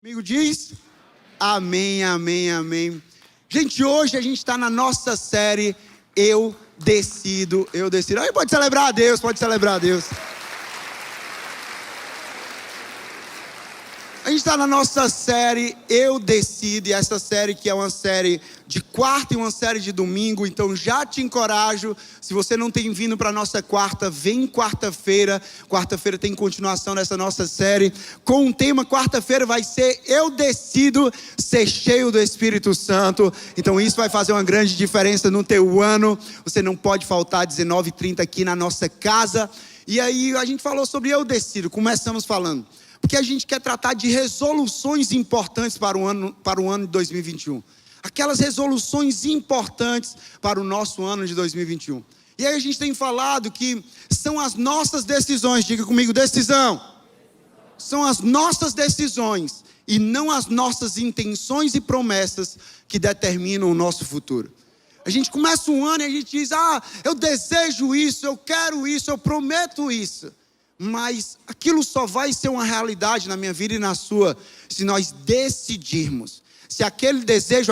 Comigo diz? Amém, amém, amém. Gente, hoje a gente está na nossa série Eu Decido, Eu Decido. Aí pode celebrar a Deus, pode celebrar a Deus. A gente está na nossa série Eu Decido, e essa série que é uma série de quarta e uma série de domingo, então já te encorajo, se você não tem vindo para a nossa quarta, vem quarta-feira tem continuação dessa nossa série, com um tema, quarta-feira vai ser Eu Decido Ser Cheio do Espírito Santo, então isso vai fazer uma grande diferença no teu ano, você não pode faltar 19h30 aqui na nossa casa, e aí a gente falou sobre Eu Decido, começamos falando, porque a gente quer tratar de resoluções importantes para o ano de 2021. Aquelas resoluções importantes para o nosso ano de 2021. E aí a gente tem falado que são as nossas decisões, diga comigo, decisão. São as nossas decisões e não as nossas intenções e promessas que determinam o nosso futuro. A gente começa um ano e a gente diz, eu desejo isso, eu quero isso, eu prometo isso. Mas aquilo só vai ser uma realidade na minha vida e na sua, se nós decidirmos. Se aquele desejo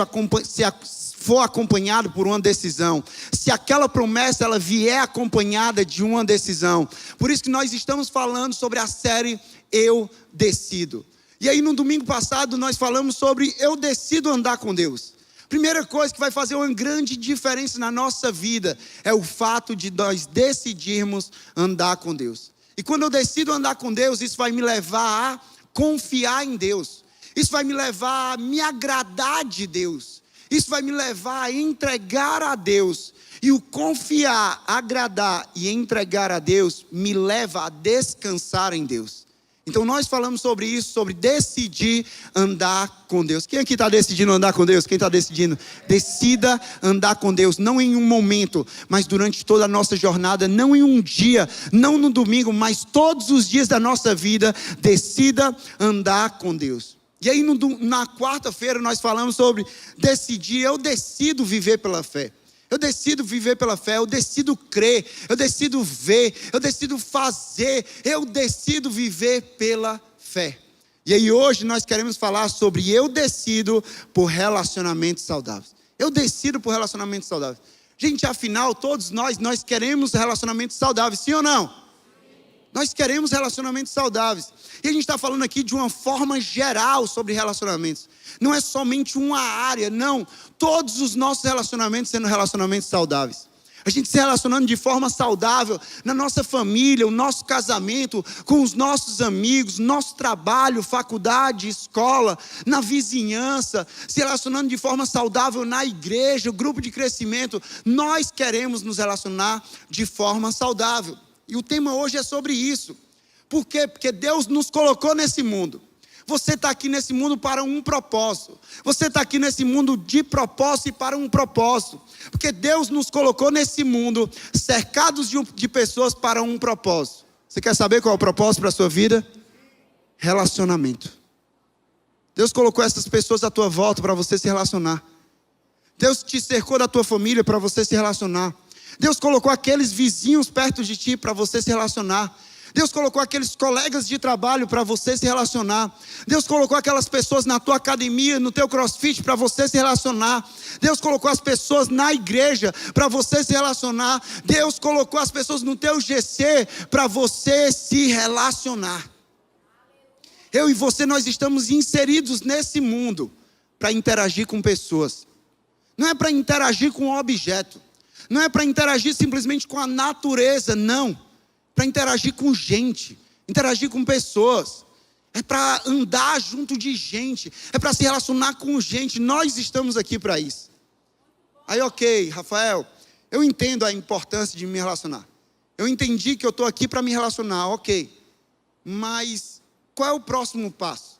for acompanhado por uma decisão. Se aquela promessa ela vier acompanhada de uma decisão. Por isso que nós estamos falando sobre a série Eu Decido. E aí no domingo passado nós falamos sobre Eu Decido Andar com Deus. Primeira coisa que vai fazer uma grande diferença na nossa vida é o fato de nós decidirmos andar com Deus. E quando eu decido andar com Deus, isso vai me levar a confiar em Deus. Isso vai me levar a me agradar de Deus. Isso vai me levar a entregar a Deus. E o confiar, agradar e entregar a Deus me leva a descansar em Deus. Então nós falamos sobre isso, sobre decidir andar com Deus. Quem aqui está decidindo andar com Deus? Quem está decidindo? Decida andar com Deus, não em um momento, mas durante toda a nossa jornada, não em um dia, não no domingo, mas todos os dias da nossa vida, decida andar com Deus. E aí na quarta-feira nós falamos sobre decidir, eu decido viver pela fé. Eu decido viver pela fé, eu decido crer, eu decido ver, eu decido fazer, eu decido viver pela fé. E aí hoje nós queremos falar sobre eu decido por relacionamentos saudáveis. Eu decido por relacionamentos saudáveis. Gente, afinal, todos nós queremos relacionamentos saudáveis, sim ou não? Nós queremos relacionamentos saudáveis. E a gente está falando aqui de uma forma geral sobre relacionamentos. Não é somente uma área, não. Todos os nossos relacionamentos sendo relacionamentos saudáveis. A gente se relacionando de forma saudável na nossa família, o nosso casamento, com os nossos amigos, nosso trabalho, faculdade, escola, na vizinhança, se relacionando de forma saudável na igreja, o grupo de crescimento. Nós queremos nos relacionar de forma saudável. E o tema hoje é sobre isso. Por quê? Porque Deus nos colocou nesse mundo. Você está aqui nesse mundo para um propósito. Você está aqui nesse mundo de propósito e para um propósito. Porque Deus nos colocou nesse mundo cercados de pessoas para um propósito. Você quer saber qual é o propósito para a sua vida? Relacionamento. Deus colocou essas pessoas à tua volta para você se relacionar. Deus te cercou da tua família para você se relacionar. Deus colocou aqueles vizinhos perto de ti para você se relacionar. Deus colocou aqueles colegas de trabalho para você se relacionar. Deus colocou aquelas pessoas na tua academia, no teu crossfit para você se relacionar. Deus colocou as pessoas na igreja para você se relacionar. Deus colocou as pessoas no teu GC para você se relacionar. Eu e você, nós estamos inseridos nesse mundo para interagir com pessoas. Não é para interagir com um objeto. Não é para interagir simplesmente com a natureza, não. Para interagir com gente, interagir com pessoas. É para andar junto de gente. É para se relacionar com gente. Nós estamos aqui para isso. Aí, ok, Rafael, eu entendo a importância de me relacionar. Eu entendi que eu estou aqui para me relacionar, ok. Mas qual é o próximo passo?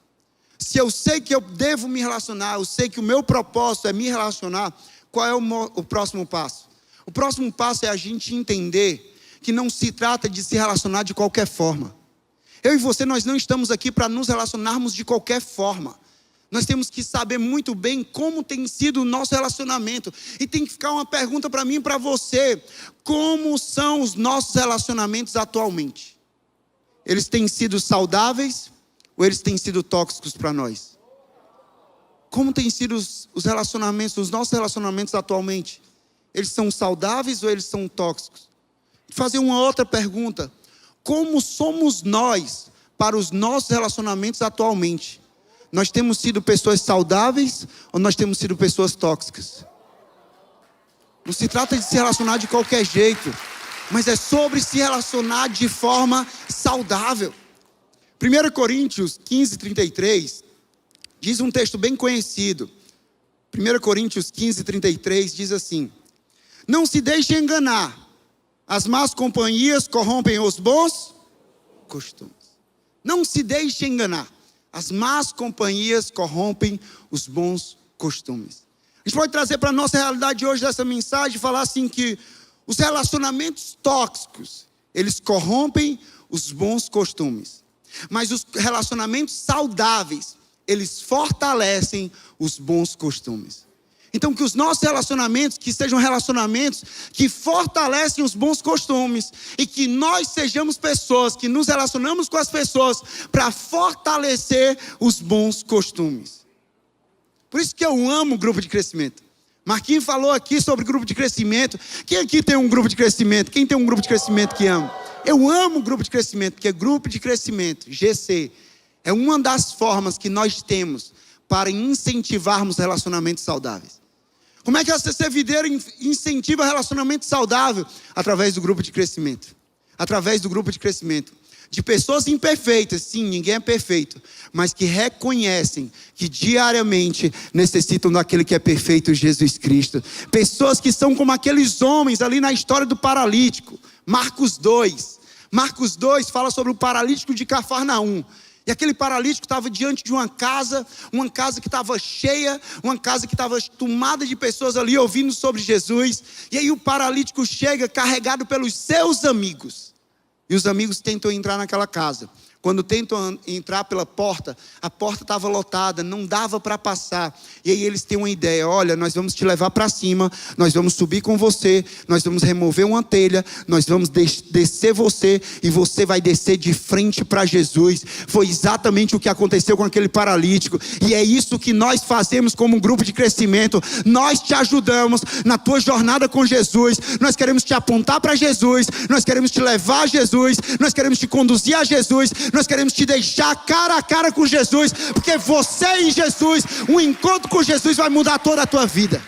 Se eu sei que eu devo me relacionar, eu sei que o meu propósito é me relacionar, qual é o próximo passo? O próximo passo é a gente entender que não se trata de se relacionar de qualquer forma. Eu e você, nós não estamos aqui para nos relacionarmos de qualquer forma. Nós temos que saber muito bem como tem sido o nosso relacionamento. E tem que ficar uma pergunta para mim e para você. Como são os nossos relacionamentos atualmente? Eles têm sido saudáveis ou eles têm sido tóxicos para nós? Como têm sido os relacionamentos, os nossos relacionamentos atualmente? Eles são saudáveis ou eles são tóxicos? Vou fazer uma outra pergunta. Como somos nós para os nossos relacionamentos atualmente? Nós temos sido pessoas saudáveis ou nós temos sido pessoas tóxicas? Não se trata de se relacionar de qualquer jeito, mas é sobre se relacionar de forma saudável. 1 Coríntios 15:33 diz um texto bem conhecido. 1 Coríntios 15:33 diz assim: não se deixe enganar, as más companhias corrompem os bons costumes. Não se deixe enganar, as más companhias corrompem os bons costumes. A gente pode trazer para a nossa realidade hoje dessa mensagem e falar assim que os relacionamentos tóxicos, eles corrompem os bons costumes. Mas os relacionamentos saudáveis, eles fortalecem os bons costumes. Então que os nossos relacionamentos, que sejam relacionamentos que fortalecem os bons costumes. E que nós sejamos pessoas que nos relacionamos com as pessoas para fortalecer os bons costumes. Por isso que eu amo o grupo de crescimento. Marquinhos falou aqui sobre grupo de crescimento. Quem aqui tem um grupo de crescimento? Quem tem um grupo de crescimento que ama? Eu amo o grupo de crescimento, porque grupo de crescimento, GC, é uma das formas que nós temos para incentivarmos relacionamentos saudáveis. Como é que a CC Videira incentiva relacionamento saudável? Através do grupo de crescimento. Através do grupo de crescimento. De pessoas imperfeitas, sim, ninguém é perfeito, mas que reconhecem que diariamente necessitam daquele que é perfeito, Jesus Cristo. Pessoas que são como aqueles homens ali na história do paralítico. Marcos 2. Marcos 2 fala sobre o paralítico de Cafarnaum. E aquele paralítico estava diante de uma casa que estava cheia, uma casa que estava tomada de pessoas ali ouvindo sobre Jesus. E aí o paralítico chega carregado pelos seus amigos. E os amigos tentam entrar naquela casa. Quando tentam entrar pela porta, a porta estava lotada, não dava para passar. E aí eles têm uma ideia: olha, nós vamos te levar para cima, nós vamos subir com você, nós vamos remover uma telha, nós vamos descer você, e você vai descer de frente para Jesus. Foi exatamente o que aconteceu com aquele paralítico. E é isso que nós fazemos como um grupo de crescimento. Nós te ajudamos na tua jornada com Jesus. Nós queremos te apontar para Jesus, nós queremos te levar a Jesus, nós queremos te conduzir a Jesus. Nós queremos te deixar cara a cara com Jesus, porque você e Jesus, um encontro com Jesus vai mudar toda a tua vida.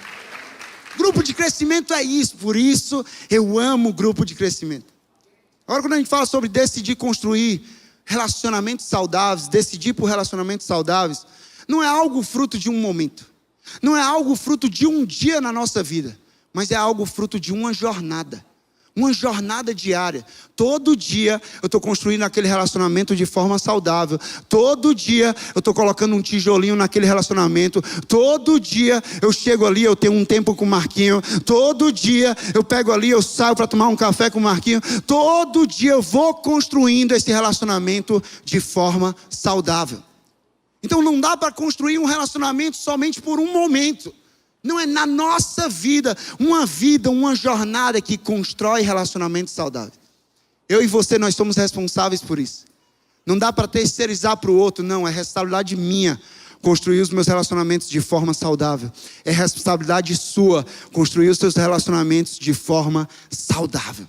Grupo de crescimento é isso, por isso eu amo o grupo de crescimento. Agora, quando a gente fala sobre decidir construir relacionamentos saudáveis, decidir por relacionamentos saudáveis, não é algo fruto de um momento, não é algo fruto de um dia na nossa vida, mas é algo fruto de uma jornada diária. Todo dia eu estou construindo aquele relacionamento de forma saudável. Todo dia eu estou colocando um tijolinho naquele relacionamento. Todo dia eu chego ali, eu tenho um tempo com o Marquinho. Todo dia eu pego ali, eu saio para tomar um café com o Marquinho. Todo dia eu vou construindo esse relacionamento de forma saudável. Então não dá para construir um relacionamento somente por um momento. Não é na nossa vida, uma jornada que constrói relacionamentos saudáveis. Eu e você, nós somos responsáveis por isso. Não dá para terceirizar para o outro, não, é responsabilidade minha construir os meus relacionamentos de forma saudável. É responsabilidade sua construir os seus relacionamentos de forma saudável.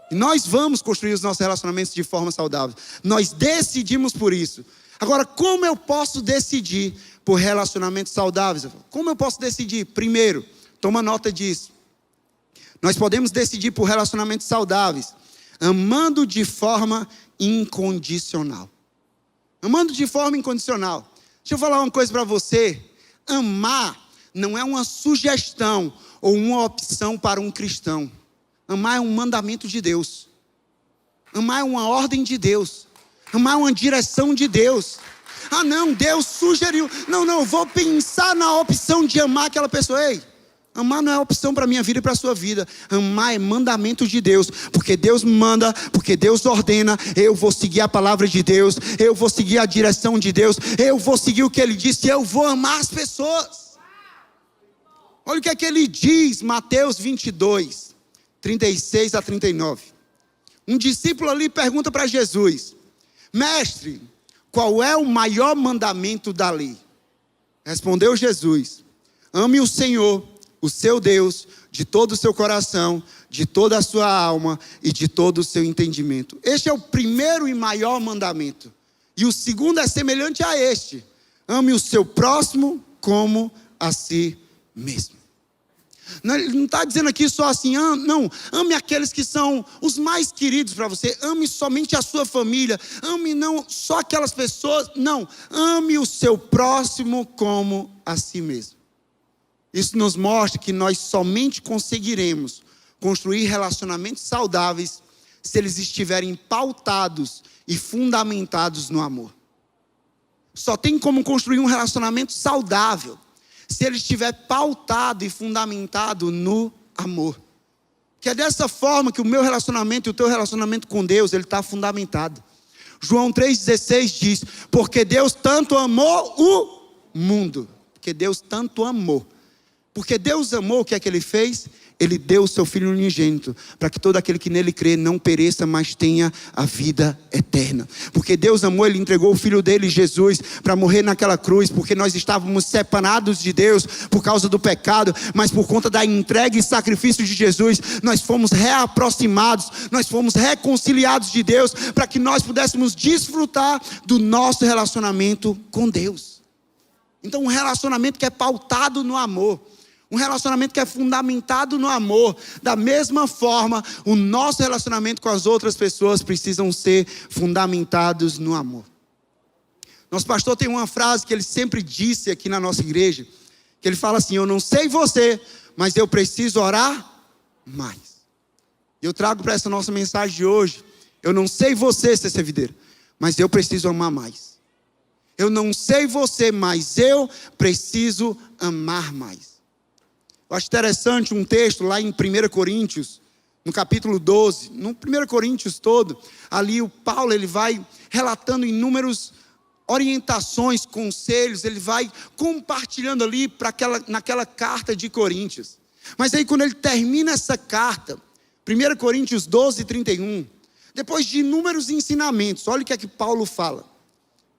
E nós vamos construir os nossos relacionamentos de forma saudável. Nós decidimos por isso. Agora, como eu posso decidir por relacionamentos saudáveis? Como eu posso decidir? Primeiro, toma nota disso. Nós podemos decidir por relacionamentos saudáveis, amando de forma incondicional. Amando de forma incondicional. Deixa eu falar uma coisa para você. Amar não é uma sugestão ou uma opção para um cristão. Amar é um mandamento de Deus. Amar é uma ordem de Deus. Amar é uma direção de Deus. Ah não, Deus sugeriu. Não, eu vou pensar na opção de amar aquela pessoa. Ei, amar não é opção para a minha vida e para a sua vida. Amar é mandamento de Deus. Porque Deus manda, porque Deus ordena. Eu vou seguir a palavra de Deus. Eu vou seguir a direção de Deus. Eu vou seguir o que Ele disse. Eu vou amar as pessoas. Olha o que é que Ele diz, Mateus 22, 36 a 39. Um discípulo ali pergunta para Jesus: Mestre, qual é o maior mandamento da lei? Respondeu Jesus: ame o Senhor, o seu Deus, de todo o seu coração, de toda a sua alma e de todo o seu entendimento. Este é o primeiro e maior mandamento. E o segundo é semelhante a este: ame o seu próximo como a si mesmo. Ele não está dizendo aqui só assim, não, ame aqueles que são os mais queridos para você, ame somente a sua família, ame não só aquelas pessoas, não, ame o seu próximo como a si mesmo. Isso nos mostra que nós somente conseguiremos construir relacionamentos saudáveis se eles estiverem pautados e fundamentados no amor. Só tem como construir um relacionamento saudável se ele estiver pautado e fundamentado no amor. Que é dessa forma que o meu relacionamento e o teu relacionamento com Deus, ele está fundamentado. João 3,16 diz: porque Deus tanto amou o mundo. Porque Deus tanto amou. Porque Deus amou, o que é que Ele fez? Ele deu o seu Filho unigênito, para que todo aquele que nele crê não pereça, mas tenha a vida eterna. Porque Deus amou, Ele entregou o Filho dele, Jesus, para morrer naquela cruz, porque nós estávamos separados de Deus por causa do pecado, mas por conta da entrega e sacrifício de Jesus, nós fomos reaproximados, nós fomos reconciliados de Deus, para que nós pudéssemos desfrutar do nosso relacionamento com Deus. Então, um relacionamento que é pautado no amor, um relacionamento que é fundamentado no amor. Da mesma forma, o nosso relacionamento com as outras pessoas precisam ser fundamentados no amor. Nosso pastor tem uma frase que ele sempre disse aqui na nossa igreja, que ele fala assim: eu não sei você, mas eu preciso orar mais. Eu trago para essa nossa mensagem de hoje: eu não sei você, CC Videira, mas eu preciso amar mais. Eu não sei você, mas eu preciso amar mais. Eu acho interessante um texto lá em 1 Coríntios, no capítulo 12, no 1 Coríntios todo, ali o Paulo ele vai relatando inúmeras orientações, conselhos, ele vai compartilhando ali naquela carta de Coríntios. Mas aí quando ele termina essa carta, 1 Coríntios 12, 31, depois de inúmeros ensinamentos, olha o que é que Paulo fala.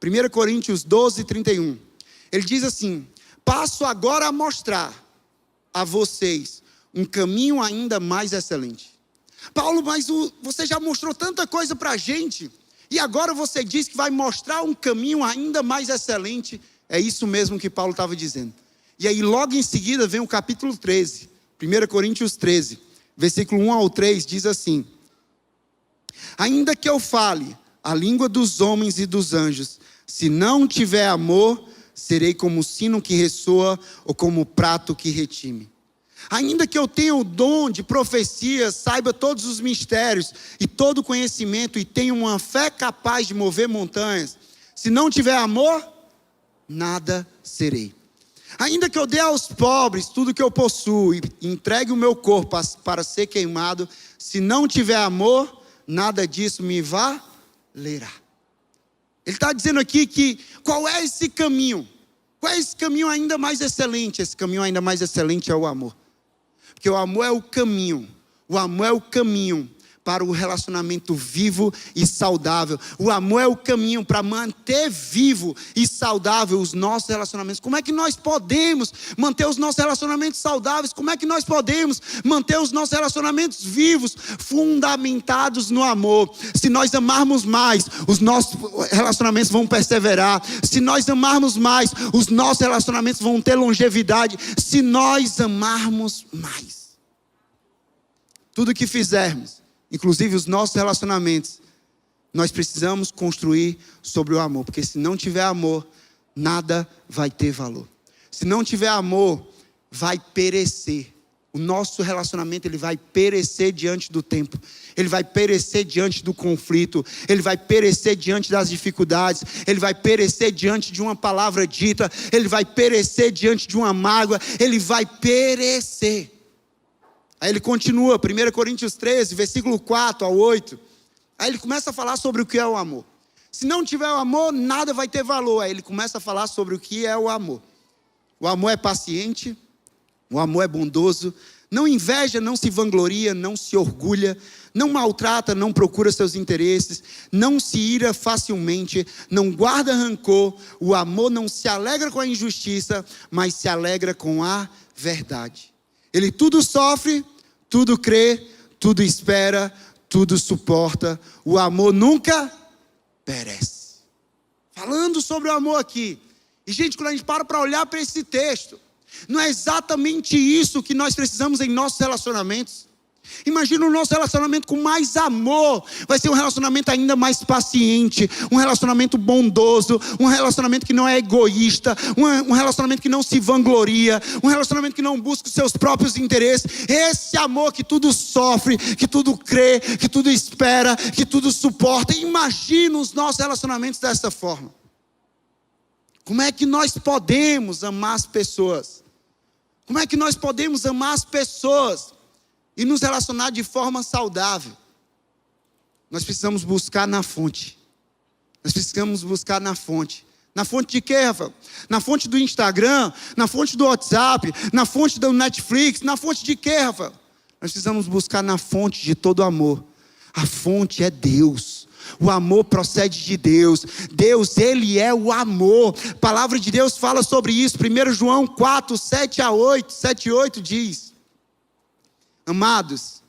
1 Coríntios 12, 31, ele diz assim: passo agora a mostrar a vocês um caminho ainda mais excelente. Paulo, mas você já mostrou tanta coisa para a gente, e agora você diz que vai mostrar um caminho ainda mais excelente. É isso mesmo que Paulo estava dizendo. E aí logo em seguida vem o capítulo 13, 1 Coríntios 13, versículo 1 ao 3, diz assim: ainda que eu fale a língua dos homens e dos anjos, se não tiver amor, serei como o sino que ressoa ou como o prato que retime. Ainda que eu tenha o dom de profecia, saiba todos os mistérios e todo o conhecimento e tenha uma fé capaz de mover montanhas, se não tiver amor, nada serei. Ainda que eu dê aos pobres tudo que eu possuo e entregue o meu corpo para ser queimado, se não tiver amor, nada disso me valerá. Ele está dizendo aqui que qual é esse caminho? Qual é esse caminho ainda mais excelente? Esse caminho ainda mais excelente é o amor. Porque o amor é o caminho. O amor é o caminho para o relacionamento vivo e saudável. O amor é o caminho para manter vivo e saudável os nossos relacionamentos. Como é que nós podemos manter os nossos relacionamentos saudáveis? Como é que nós podemos manter os nossos relacionamentos vivos, fundamentados no amor? Se nós amarmos mais, os nossos relacionamentos vão perseverar. Se nós amarmos mais, os nossos relacionamentos vão ter longevidade. Se nós amarmos mais, tudo que fizermos, inclusive os nossos relacionamentos, nós precisamos construir sobre o amor. Porque se não tiver amor, nada vai ter valor. Se não tiver amor, vai perecer. O nosso relacionamento ele vai perecer diante do tempo. Ele vai perecer diante do conflito. Ele vai perecer diante das dificuldades. Ele vai perecer diante de uma palavra dita. Ele vai perecer diante de uma mágoa. Ele vai perecer. Aí ele continua, 1 Coríntios 13, versículo 4 ao 8. Aí ele começa a falar sobre o que é o amor. Se não tiver o amor, nada vai ter valor. Aí ele começa a falar sobre o que é o amor. O amor é paciente, o amor é bondoso, Não inveja, não se vangloria, não se orgulha, não maltrata, não procura seus interesses, não se ira facilmente, não guarda rancor. O amor não se alegra com a injustiça, mas se alegra com a verdade. Ele tudo sofre, tudo crê, tudo espera, tudo suporta. O amor nunca perece. Falando sobre o amor aqui. E gente, quando a gente para olhar para esse texto, não é exatamente isso que nós precisamos em nossos relacionamentos. Imagina o nosso relacionamento com mais amor. Vai ser um relacionamento ainda mais paciente, um relacionamento bondoso, um relacionamento que não é egoísta, um relacionamento que não se vangloria, um relacionamento que não busca os seus próprios interesses. Esse amor que tudo sofre, que tudo crê, que tudo espera, que tudo suporta. Imagina os nossos relacionamentos dessa forma. Como é que nós podemos amar as pessoas? Como é que nós podemos amar as pessoas e nos relacionar de forma saudável? Nós precisamos buscar na fonte. Nós precisamos buscar na fonte. Na fonte de quê, Rafael? Na fonte do Instagram, na fonte do WhatsApp, na fonte do Netflix, na fonte de quê, Rafael? Nós precisamos buscar na fonte de todo amor. A fonte é Deus. O amor procede de Deus. Deus, Ele é o amor. A palavra de Deus fala sobre isso. 1 João 4, 7 a 8, 7 e 8 diz: amados,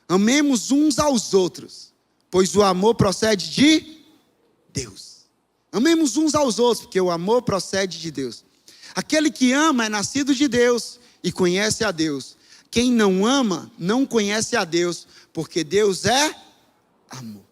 amemos uns aos outros, pois o amor procede de Deus. Amemos uns aos outros, porque o amor procede de Deus. Aquele que ama é nascido de Deus e conhece a Deus. Quem não ama, não conhece a Deus, porque Deus é amor.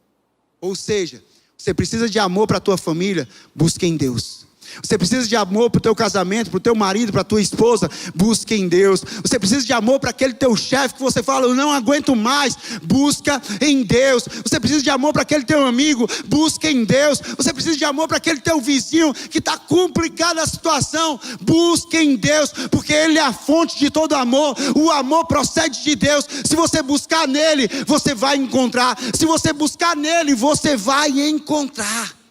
Ou seja, você precisa de amor para a tua família, busque em Deus. Você precisa de amor para o teu casamento, para o teu marido, para a tua esposa, busque em Deus. Você precisa de amor para aquele teu chefe que você fala, eu não aguento mais, busca em Deus. Você precisa de amor para aquele teu amigo, busca em Deus. Você precisa de amor para aquele teu vizinho que está complicada a situação, busque em Deus, porque Ele é a fonte de todo amor. O amor procede de Deus. Se você buscar nele, você vai encontrar. Se você buscar nele, você vai encontrar.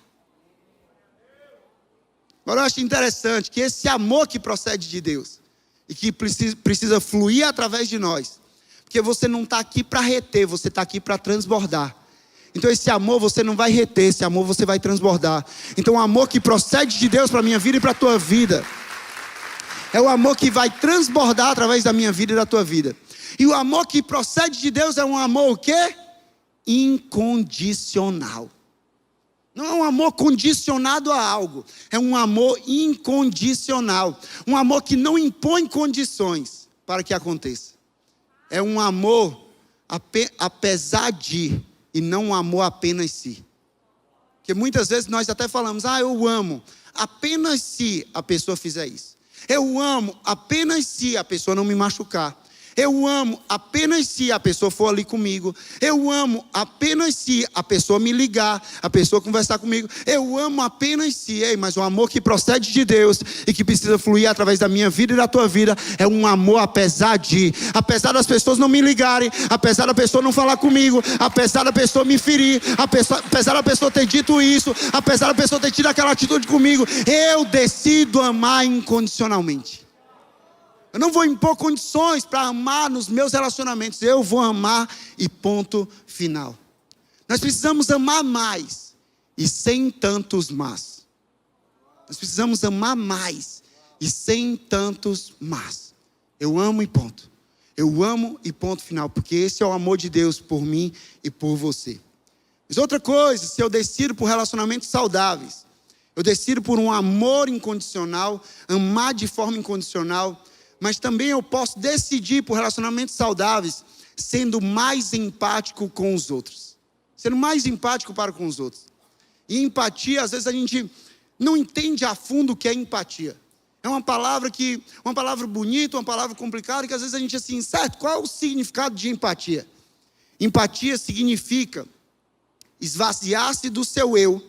Agora eu acho interessante que esse amor que procede de Deus e que precisa fluir através de nós, porque você não está aqui para reter, você está aqui para transbordar. Então esse amor você não vai reter, esse amor você vai transbordar. Então o amor que procede de Deus para a minha vida e para a tua vida é o amor que vai transbordar através da minha vida e da tua vida. E o amor que procede de Deus é um amor o quê? Incondicional. Não é um amor condicionado a algo, é um amor incondicional. Um amor que não impõe condições para que aconteça. É um amor apesar de, e não um amor apenas si. Porque muitas vezes nós até falamos, eu amo apenas se a pessoa fizer isso. Eu amo apenas se a pessoa não me machucar. Eu amo apenas se a pessoa for ali comigo. Eu amo apenas se a pessoa me ligar, a pessoa conversar comigo. Eu amo apenas se, mas o amor que procede de Deus e que precisa fluir através da minha vida e da tua vida é um amor apesar das pessoas não me ligarem, apesar da pessoa não falar comigo, apesar da pessoa me ferir, apesar da pessoa ter dito isso, apesar da pessoa ter tido aquela atitude comigo, eu decido amar incondicionalmente. Eu não vou impor condições para amar nos meus relacionamentos. Eu vou amar e ponto final. Nós precisamos amar mais e sem tantos mas. Nós precisamos amar mais e sem tantos mas. Eu amo e ponto. Eu amo e ponto final. Porque esse é o amor de Deus por mim e por você. Mas outra coisa, se eu decido por relacionamentos saudáveis, eu decido por um amor incondicional, amar de forma incondicional, mas também eu posso decidir por relacionamentos saudáveis, sendo mais empático com os outros. Sendo mais empático para com os outros. E empatia, às vezes a gente não entende a fundo o que é empatia. É uma palavra bonita, uma palavra complicada, que às vezes a gente assim, certo? Qual é o significado de empatia? Empatia significa esvaziar-se do seu eu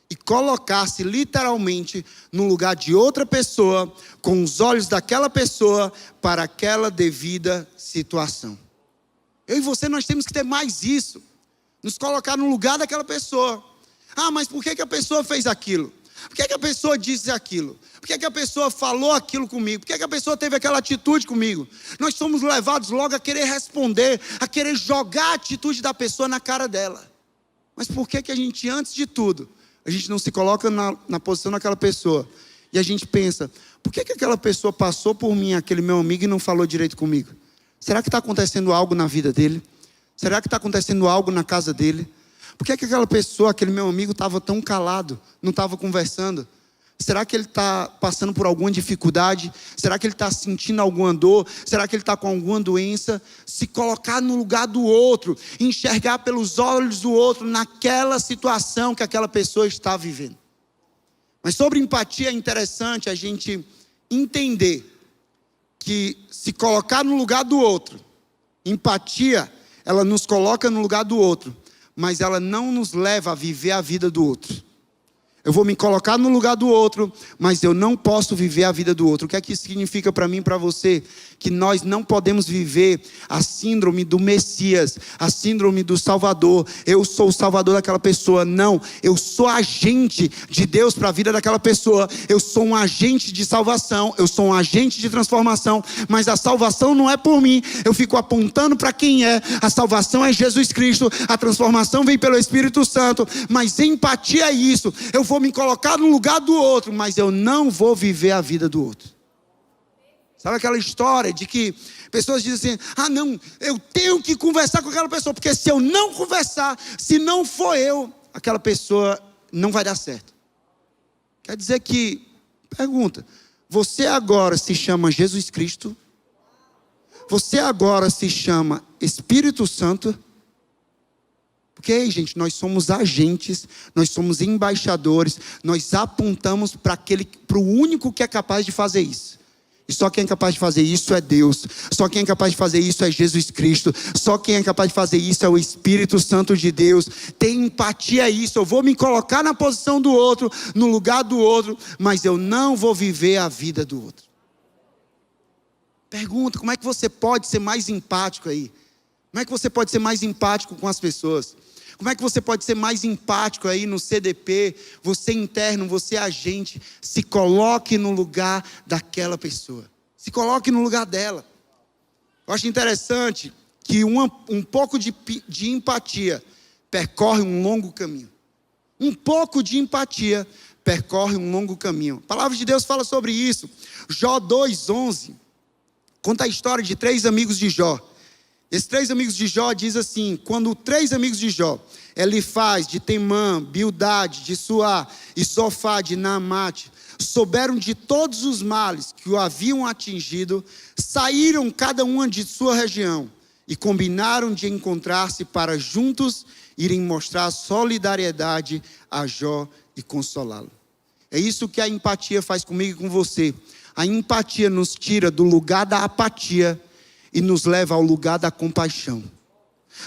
e colocar-se literalmente no lugar de outra pessoa, com os olhos daquela pessoa, para aquela devida situação. Eu e você, nós temos que ter mais isso. Nos colocar no lugar daquela pessoa. Mas por que a pessoa fez aquilo? Por que a pessoa disse aquilo? Por que a pessoa falou aquilo comigo? Por que a pessoa teve aquela atitude comigo? Nós somos levados logo a querer responder, a querer jogar a atitude da pessoa na cara dela. Mas por que a gente, antes de tudo, a gente não se coloca na posição daquela pessoa? E a gente pensa, por que aquela pessoa passou por mim, aquele meu amigo, e não falou direito comigo? Será que está acontecendo algo na vida dele? Será que está acontecendo algo na casa dele? Por que aquela pessoa, aquele meu amigo, estava tão calado, não estava conversando? Será que ele está passando por alguma dificuldade? Será que ele está sentindo alguma dor? Será que ele está com alguma doença? Se colocar no lugar do outro, enxergar pelos olhos do outro naquela situação que aquela pessoa está vivendo. Mas sobre empatia é interessante a gente entender que se colocar no lugar do outro, empatia, ela nos coloca no lugar do outro, mas ela não nos leva a viver a vida do outro. Eu vou me colocar no lugar do outro, mas eu não posso viver a vida do outro. O que é que isso significa para mim e para você? Que nós não podemos viver a síndrome do Messias, a síndrome do Salvador. Eu sou o Salvador daquela pessoa. Não, eu sou agente de Deus para a vida daquela pessoa. Eu sou um agente de salvação, eu sou um agente de transformação, mas a salvação não é por mim. Eu fico apontando para quem é. A salvação é Jesus Cristo, a transformação vem pelo Espírito Santo, mas empatia é isso. Eu vou me colocar no lugar do outro, mas eu não vou viver a vida do outro. Sabe aquela história de que pessoas dizem assim, ah não, eu tenho que conversar com aquela pessoa, porque se eu não conversar, se não for eu, aquela pessoa não vai dar certo. Quer dizer que, pergunta, você agora se chama Jesus Cristo? Você agora se chama Espírito Santo? Porque, gente, nós somos agentes, nós somos embaixadores, nós apontamos para o único que é capaz de fazer isso. E só quem é capaz de fazer isso é Deus. Só quem é capaz de fazer isso é Jesus Cristo. Só quem é capaz de fazer isso é o Espírito Santo de Deus. Ter empatia é isso. Eu vou me colocar na posição do outro, no lugar do outro, mas eu não vou viver a vida do outro. Pergunta, como é que você pode ser mais empático aí? Como é que você pode ser mais empático com as pessoas? Como é que você pode ser mais empático aí no CDP? Você interno, você agente. Se coloque no lugar daquela pessoa. Se coloque no lugar dela. Eu acho interessante que um pouco de empatia percorre um longo caminho. Um pouco de empatia percorre um longo caminho. A palavra de Deus fala sobre isso. Jó 2:11 conta a história de 3 amigos de Jó. Esses 3 amigos de Jó diz assim, quando 3 amigos de Jó, Elifaz, de Temã, Bildade, de Suá e Sofá, de Naamate, souberam de todos os males que o haviam atingido, saíram cada uma de sua região e combinaram de encontrar-se para juntos irem mostrar solidariedade a Jó e consolá-lo. É isso que a empatia faz comigo e com você. A empatia nos tira do lugar da apatia e nos leva ao lugar da compaixão.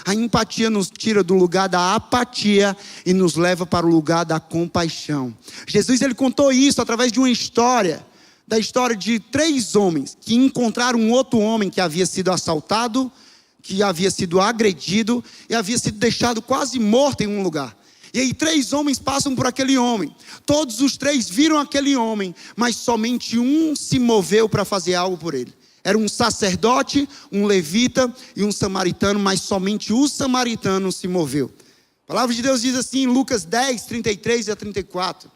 A empatia nos tira do lugar da apatia e nos leva para o lugar da compaixão. Jesus, ele contou isso através de uma história, da história de 3 homens que encontraram um outro homem que havia sido assaltado, que havia sido agredido e havia sido deixado quase morto em um lugar. E aí 3 homens passam por aquele homem. Todos os 3 viram aquele homem, mas somente um se moveu para fazer algo por ele. Era um sacerdote, um levita e um samaritano, mas somente o samaritano se moveu. A palavra de Deus diz assim em Lucas 10, 33 a 34.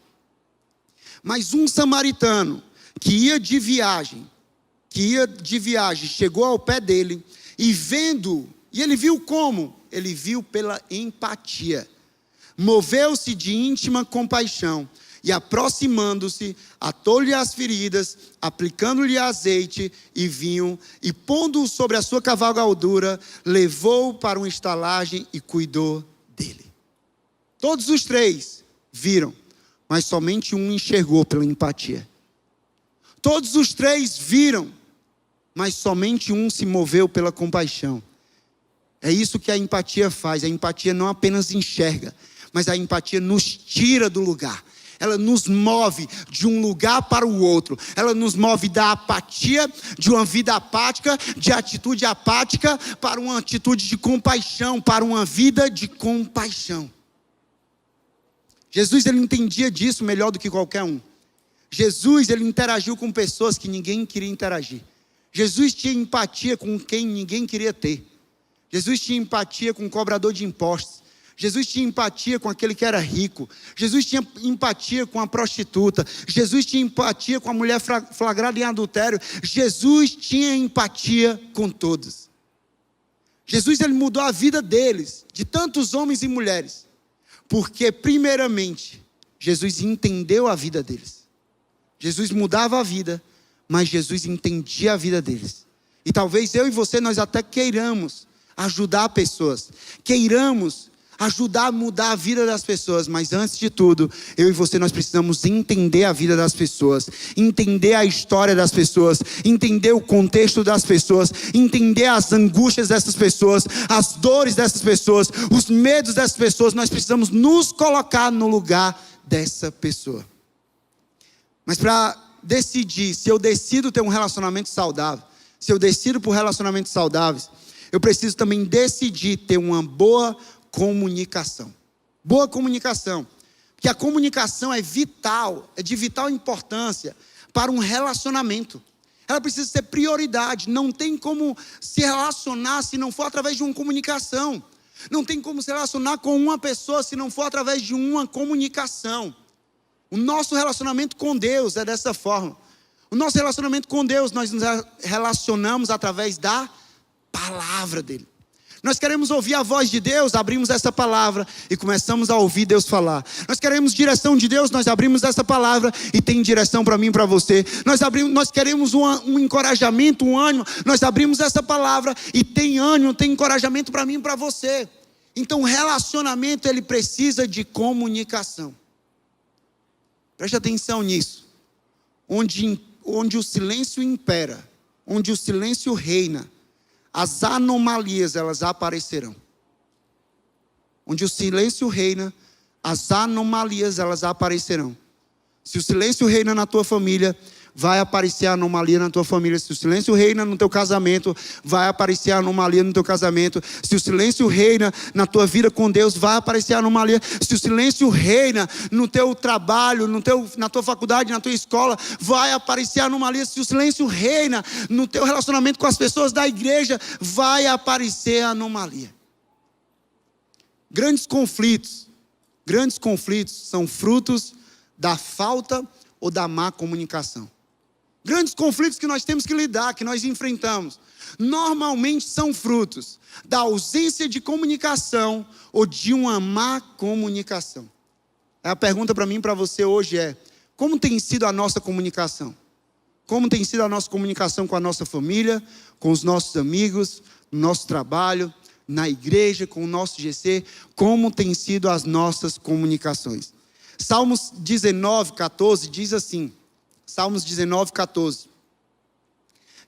Mas um samaritano que ia de viagem, chegou ao pé dele e vendo, e ele viu como? Ele viu pela empatia. Moveu-se de íntima compaixão e aproximando-se, atou-lhe as feridas, aplicando-lhe azeite e vinho, e pondo-o sobre a sua cavalgadura, levou-o para uma estalagem e cuidou dele. Todos os 3 viram, mas somente um enxergou pela empatia. Todos os 3 viram, mas somente um se moveu pela compaixão. É isso que a empatia faz. A empatia não apenas enxerga, mas a empatia nos tira do lugar. Ela nos move de um lugar para o outro. Ela nos move da apatia, de uma vida apática, de atitude apática, para uma atitude de compaixão, para uma vida de compaixão. Jesus, ele entendia disso melhor do que qualquer um. Jesus, ele interagiu com pessoas que ninguém queria interagir. Jesus tinha empatia com quem ninguém queria ter. Jesus tinha empatia com o cobrador de impostos. Jesus tinha empatia com aquele que era rico. Jesus tinha empatia com a prostituta. Jesus tinha empatia com a mulher flagrada em adultério. Jesus tinha empatia com todos. Jesus, ele mudou a vida deles, de tantos homens e mulheres, porque primeiramente Jesus entendeu a vida deles. Jesus mudava a vida, mas Jesus entendia a vida deles. E talvez eu e você, nós até queiramos ajudar pessoas, queiramos ajudar a mudar a vida das pessoas, mas antes de tudo, eu e você, nós precisamos entender a vida das pessoas, entender a história das pessoas, entender o contexto das pessoas, entender as angústias dessas pessoas, as dores dessas pessoas, os medos dessas pessoas. Nós precisamos nos colocar no lugar dessa pessoa. Mas para decidir, se eu decido ter um relacionamento saudável, se eu decido por relacionamentos saudáveis, eu preciso também decidir ter uma boa comunicação. Boa comunicação. Porque a comunicação é vital, é de vital importância para um relacionamento. Ela precisa ser prioridade. Não tem como se relacionar se não for através de uma comunicação. Não tem como se relacionar com uma pessoa se não for através de uma comunicação. O nosso relacionamento com Deus é dessa forma. O nosso relacionamento com Deus, nós nos relacionamos através da palavra dele. Nós queremos ouvir a voz de Deus, abrimos essa palavra e começamos a ouvir Deus falar. Nós queremos direção de Deus, nós abrimos essa palavra e tem direção para mim e para você. Nós queremos um encorajamento, um ânimo, nós abrimos essa palavra e tem ânimo, tem encorajamento para mim e para você. Então o relacionamento, ele precisa de comunicação. Preste atenção nisso. Onde o silêncio impera, onde o silêncio reina, as anomalias, elas aparecerão. Onde o silêncio reina, as anomalias, elas aparecerão. Se o silêncio reina na tua família, vai aparecer a anomalia na tua família. Se o silêncio reina no teu casamento, vai aparecer a anomalia no teu casamento. Se o silêncio reina na tua vida com Deus, vai aparecer a anomalia. Se o silêncio reina no teu trabalho, na tua faculdade, na tua escola, vai aparecer a anomalia. Se o silêncio reina no teu relacionamento com as pessoas da igreja, vai aparecer a anomalia. Grandes conflitos são frutos da falta ou da má comunicação. Grandes conflitos que nós temos que lidar, que nós enfrentamos, normalmente são frutos da ausência de comunicação ou de uma má comunicação. A pergunta para mim e para você hoje é: como tem sido a nossa comunicação? Como tem sido a nossa comunicação com a nossa família, com os nossos amigos, no nosso trabalho, na igreja, com o nosso GC? Como tem sido as nossas comunicações? Salmos 19:14 diz assim, Salmos 19:14,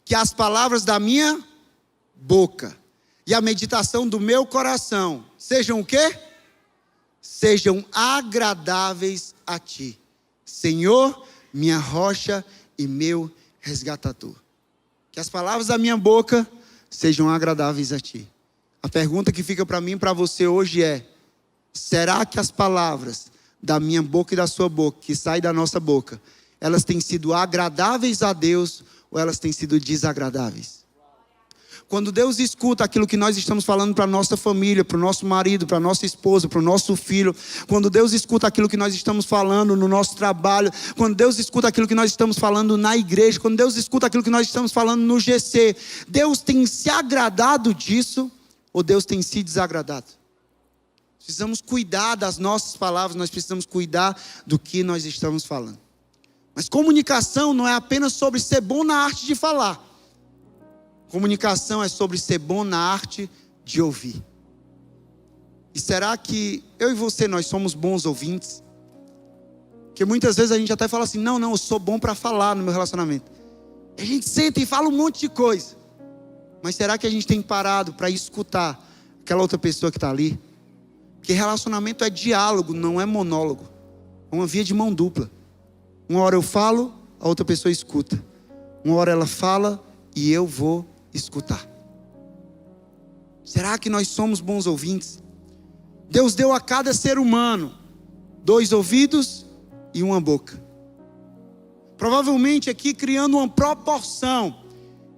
que as palavras da minha boca e a meditação do meu coração sejam o quê? Sejam agradáveis a ti, Senhor, minha rocha e meu resgatador. Que as palavras da minha boca sejam agradáveis a ti. A pergunta que fica para mim e para você hoje é: será que as palavras da minha boca e da sua boca, que saem da nossa boca, elas têm sido agradáveis a Deus ou elas têm sido desagradáveis? Quando Deus escuta aquilo que nós estamos falando para a nossa família, para o nosso marido, para a nossa esposa, para o nosso filho, quando Deus escuta aquilo que nós estamos falando no nosso trabalho, quando Deus escuta aquilo que nós estamos falando na igreja, quando Deus escuta aquilo que nós estamos falando no GC, Deus tem se agradado disso ou Deus tem se desagradado? Precisamos cuidar das nossas palavras, nós precisamos cuidar do que nós estamos falando. Mas comunicação não é apenas sobre ser bom na arte de falar. Comunicação é sobre ser bom na arte de ouvir. E será que eu e você, nós somos bons ouvintes? Porque muitas vezes a gente até fala assim: não, eu sou bom para falar no meu relacionamento. A gente senta e fala um monte de coisa. Mas será que a gente tem parado para escutar aquela outra pessoa que está ali? Porque relacionamento é diálogo, não é monólogo. É uma via de mão dupla. Uma hora eu falo, a outra pessoa escuta. Uma hora ela fala e eu vou escutar. Será que nós somos bons ouvintes? Deus deu a cada ser humano 2 ouvidos e uma boca. Provavelmente aqui criando uma proporção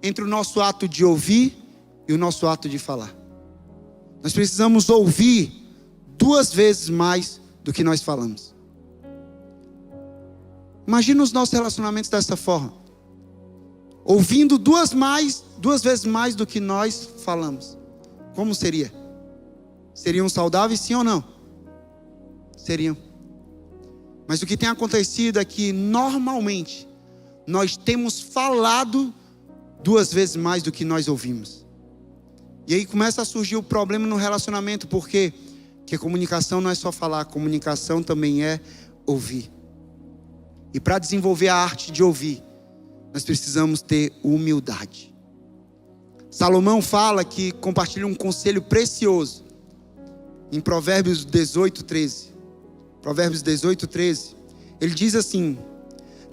entre o nosso ato de ouvir e o nosso ato de falar. Nós precisamos ouvir 2 vezes mais do que nós falamos. Imagina os nossos relacionamentos dessa forma. Ouvindo 2 vezes mais do que nós falamos. Como seria? Seriam saudáveis, sim ou não? Seriam. Mas o que tem acontecido é que normalmente nós temos falado 2 vezes mais do que nós ouvimos. E aí começa a surgir o problema no relacionamento. Por quê? Porque comunicação não é só falar, comunicação também é ouvir. E para desenvolver a arte de ouvir, nós precisamos ter humildade. Salomão fala que compartilha um conselho precioso em Provérbios 18:13. Provérbios 18:13. Ele diz assim: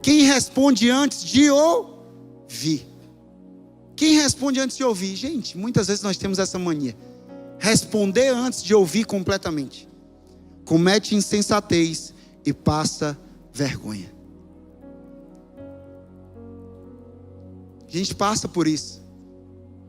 quem responde antes de ouvir? Quem responde antes de ouvir? Gente, muitas vezes nós temos essa mania. Responder antes de ouvir completamente. Comete insensatez e passa vergonha. A gente passa por isso.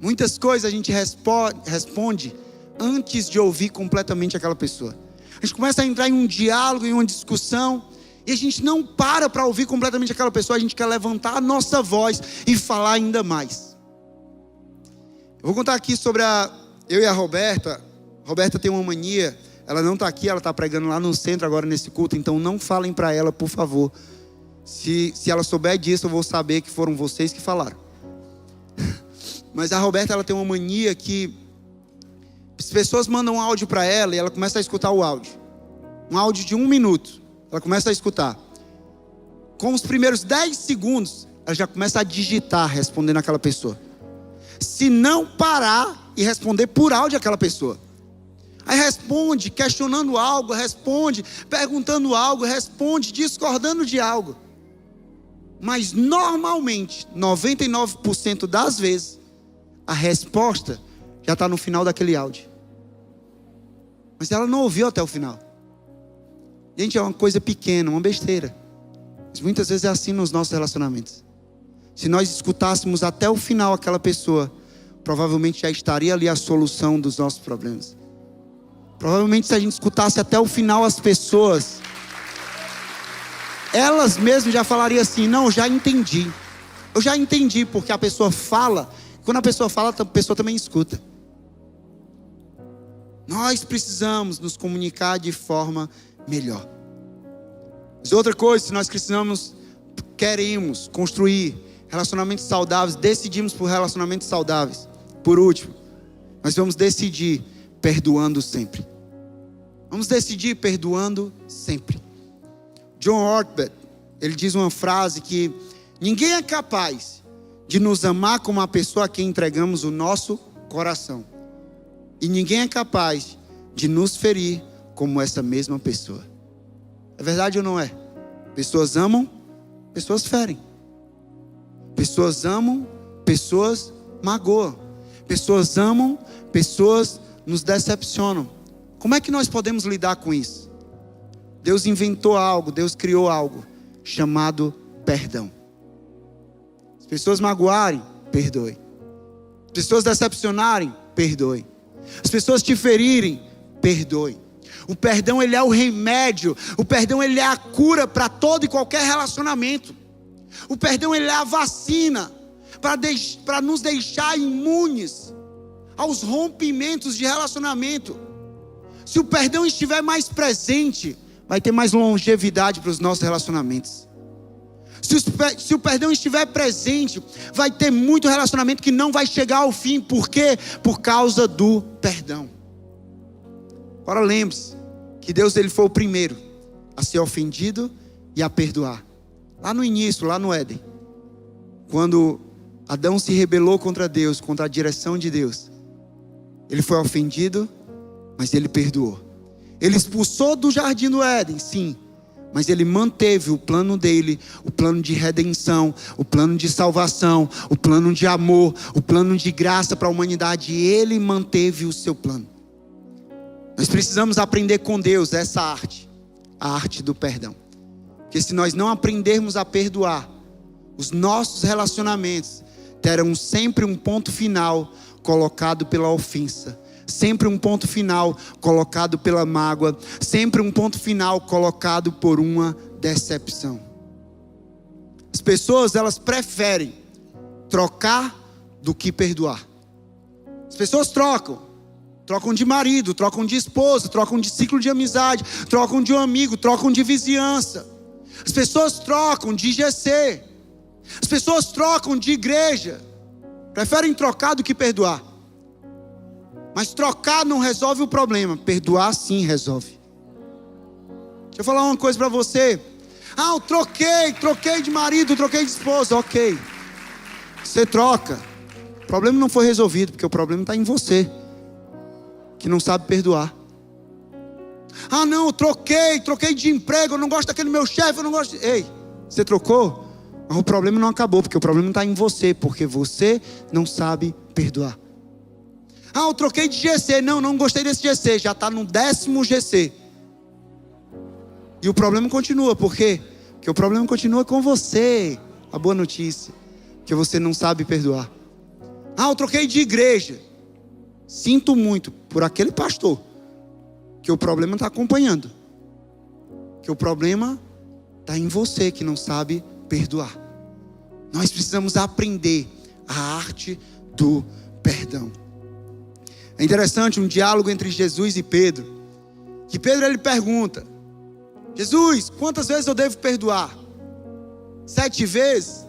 Muitas coisas a gente responde antes de ouvir completamente aquela pessoa. A gente começa a entrar em um diálogo, em uma discussão, e a gente não para ouvir completamente aquela pessoa. A gente quer levantar a nossa voz e falar ainda mais. Eu vou contar aqui sobre eu e a Roberta. A Roberta tem uma mania. Ela não está aqui, ela está pregando lá no centro agora nesse culto. Então não falem para ela, por favor. Se ela souber disso, eu vou saber que foram vocês que falaram. Mas a Roberta, ela tem uma mania que as pessoas mandam um áudio para ela e ela começa a escutar o áudio. Um áudio de 1 minuto. Ela começa a escutar. Com os primeiros 10 segundos, ela já começa a digitar respondendo aquela pessoa. Se não parar e responder por áudio aquela pessoa. Aí responde questionando algo, responde perguntando algo, responde discordando de algo. Mas normalmente, 99% das vezes, a resposta já está no final daquele áudio. Mas ela não ouviu até o final. Gente, é uma coisa pequena, uma besteira. Mas muitas vezes é assim nos nossos relacionamentos. Se nós escutássemos até o final aquela pessoa, provavelmente já estaria ali a solução dos nossos problemas. Provavelmente se a gente escutasse até o final as pessoas, elas mesmas já falariam assim: não, eu já entendi. Eu já entendi, porque a pessoa fala. Quando a pessoa fala, a pessoa também escuta. Nós precisamos nos comunicar de forma melhor. Mas outra coisa, se nós queremos construir relacionamentos saudáveis, decidimos por relacionamentos saudáveis. Por último, nós vamos decidir perdoando sempre. Vamos decidir perdoando sempre. John Ortberg, ele diz uma frase que ninguém é capaz de nos amar como a pessoa a quem entregamos o nosso coração. E ninguém é capaz de nos ferir como essa mesma pessoa. É verdade ou não é? Pessoas amam, pessoas ferem. Pessoas amam, pessoas magoam. Pessoas amam, pessoas nos decepcionam. Como é que nós podemos lidar com isso? Deus inventou algo, Deus criou algo chamado perdão. As pessoas magoarem, perdoe. As pessoas decepcionarem, perdoe. As pessoas te ferirem, perdoe. O perdão, ele é o remédio. O perdão, ele é a cura para todo e qualquer relacionamento. O perdão, ele é a vacina para nos deixar imunes aos rompimentos de relacionamento. Se o perdão estiver mais presente, vai ter mais longevidade para os nossos relacionamentos. Se o perdão estiver presente, vai ter muito relacionamento que não vai chegar ao fim. Por quê? Por causa do perdão. Agora lembre-se que Deus, ele foi o primeiro a ser ofendido e a perdoar. Lá no início, lá no Éden, quando Adão se rebelou contra Deus, contra a direção de Deus, ele foi ofendido, mas ele perdoou. Ele expulsou do jardim do Éden, sim, mas ele manteve o plano dele, o plano de redenção, o plano de salvação, o plano de amor, o plano de graça para a humanidade. E ele manteve o seu plano. Nós precisamos aprender com Deus essa arte a arte do perdão. Porque se nós não aprendermos a perdoar, os nossos relacionamentos terão sempre um ponto final colocado pela ofensa, sempre um ponto final colocado pela mágoa, sempre um ponto final colocado por uma decepção. As pessoas, elas preferem trocar do que perdoar. As pessoas trocam de marido, trocam de esposa, trocam de ciclo de amizade, trocam de um amigo, trocam de vizinhança. As pessoas trocam de GC, as pessoas trocam de igreja, preferem trocar do que perdoar. Mas trocar não resolve o problema, perdoar sim resolve. Deixa eu falar uma coisa para você. Eu troquei de marido, troquei de esposa, ok. Você troca, o problema não foi resolvido, porque o problema está em você, que não sabe perdoar. Não, eu troquei de emprego, eu não gosto daquele meu chefe, eu não gosto. Ei, você trocou? Mas o problema não acabou, porque o problema está em você, porque você não sabe perdoar. Eu troquei de GC, não gostei desse GC, já está no 10º GC. E o problema continua, por quê? Porque o problema continua com você. A boa notícia, que você não sabe perdoar. Eu troquei de igreja. Sinto muito por aquele pastor, que o problema está acompanhando, que o problema está em você que não sabe perdoar. Nós precisamos aprender a arte do perdão. É interessante um diálogo entre Jesus e Pedro, que Pedro ele pergunta: Jesus, quantas vezes eu devo perdoar? 7 vezes?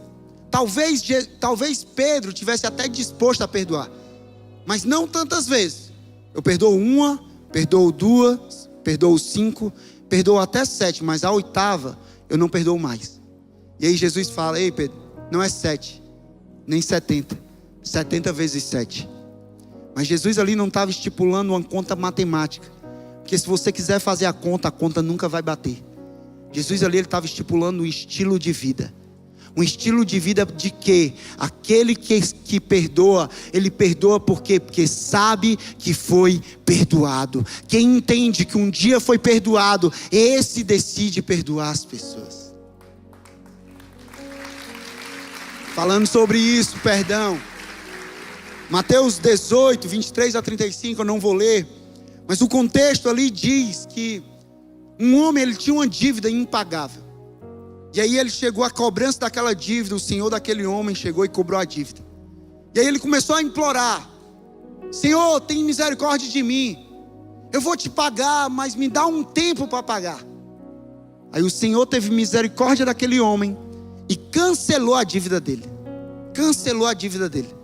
Talvez Pedro tivesse até disposto a perdoar, mas não tantas vezes. Eu perdoo 1, perdoo 2, perdoo 5, perdoo até 7, mas a 8ª eu não perdoo mais. E aí Jesus fala: ei Pedro, não é 7, nem 70 vezes 7. Mas Jesus ali não estava estipulando uma conta matemática, porque se você quiser fazer a conta nunca vai bater. Jesus ali ele estava estipulando um estilo de vida. Um estilo de vida de que aquele que perdoa, ele perdoa por quê? Porque sabe que foi perdoado. Quem entende que um dia foi perdoado, esse decide perdoar as pessoas. Falando sobre isso, perdão. Mateus 18, 23 a 35, eu não vou ler. Mas o contexto ali diz que um homem, ele tinha uma dívida impagável. E aí ele chegou à cobrança daquela dívida, o senhor daquele homem chegou e cobrou a dívida. E aí ele começou a implorar: Senhor, tem misericórdia de mim. Eu vou te pagar, mas me dá um tempo para pagar. Aí o Senhor teve misericórdia daquele homem e cancelou a dívida dele. Cancelou a dívida dele.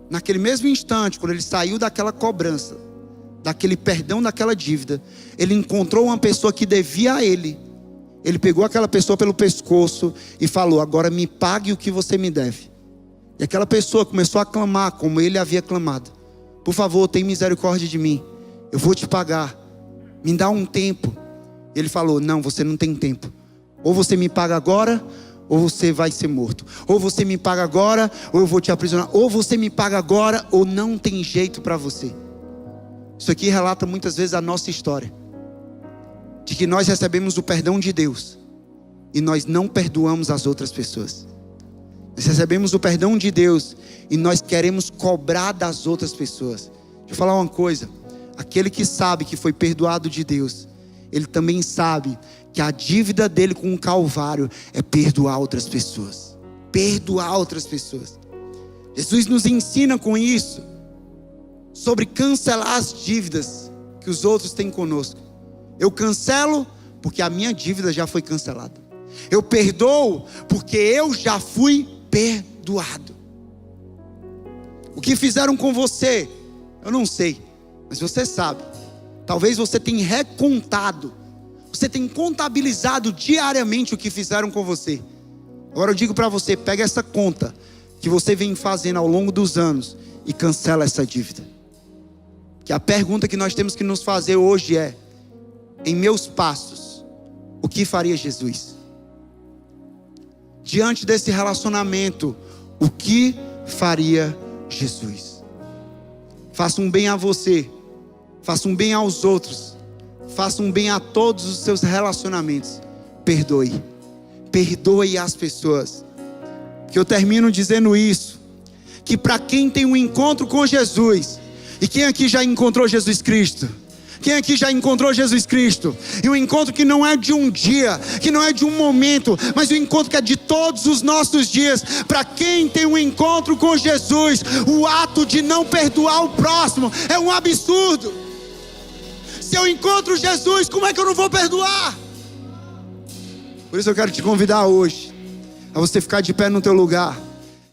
Naquele mesmo instante, quando ele saiu daquela cobrança, daquele perdão daquela dívida, ele encontrou uma pessoa que devia a ele. Ele pegou aquela pessoa pelo pescoço e falou: agora me pague o que você me deve. E aquela pessoa começou a clamar como ele havia clamado: por favor, tem misericórdia de mim, eu vou te pagar, me dá um tempo. E ele falou: não, você não tem tempo. Ou você me paga agora, ou você vai ser morto. Ou você me paga agora, ou eu vou te aprisionar. Ou você me paga agora, ou não tem jeito para você. Isso aqui relata muitas vezes a nossa história, de que nós recebemos o perdão de Deus e nós não perdoamos as outras pessoas. Nós recebemos o perdão de Deus e nós queremos cobrar das outras pessoas. Deixa eu falar uma coisa: aquele que sabe que foi perdoado de Deus, ele também sabe que a dívida dele com o Calvário é perdoar outras pessoas. Perdoar outras pessoas. Jesus nos ensina com isso sobre cancelar as dívidas que os outros têm conosco. Eu cancelo porque a minha dívida já foi cancelada. Eu perdoo porque eu já fui perdoado. O que fizeram com você, eu não sei, mas você sabe. Talvez você tenha recontado, você tenha contabilizado diariamente o que fizeram com você. Agora eu digo para você: pega essa conta que você vem fazendo ao longo dos anos e cancela essa dívida. Que a pergunta que nós temos que nos fazer hoje é: em meus passos, o que faria Jesus? Diante desse relacionamento, o que faria Jesus? Faça um bem a você, faça um bem aos outros, faça um bem a todos os seus relacionamentos. Perdoe. Perdoe as pessoas. Que eu termino dizendo isso, que para quem tem um encontro com Jesus, e quem aqui já encontrou Jesus Cristo? Quem aqui já encontrou Jesus Cristo? E um encontro que não é de um dia, que não é de um momento, mas um encontro que é de todos os nossos dias. Para quem tem um encontro com Jesus, o ato de não perdoar o próximo é um absurdo. Se eu encontro Jesus, como é que eu não vou perdoar? Por isso eu quero te convidar hoje a você ficar de pé no teu lugar.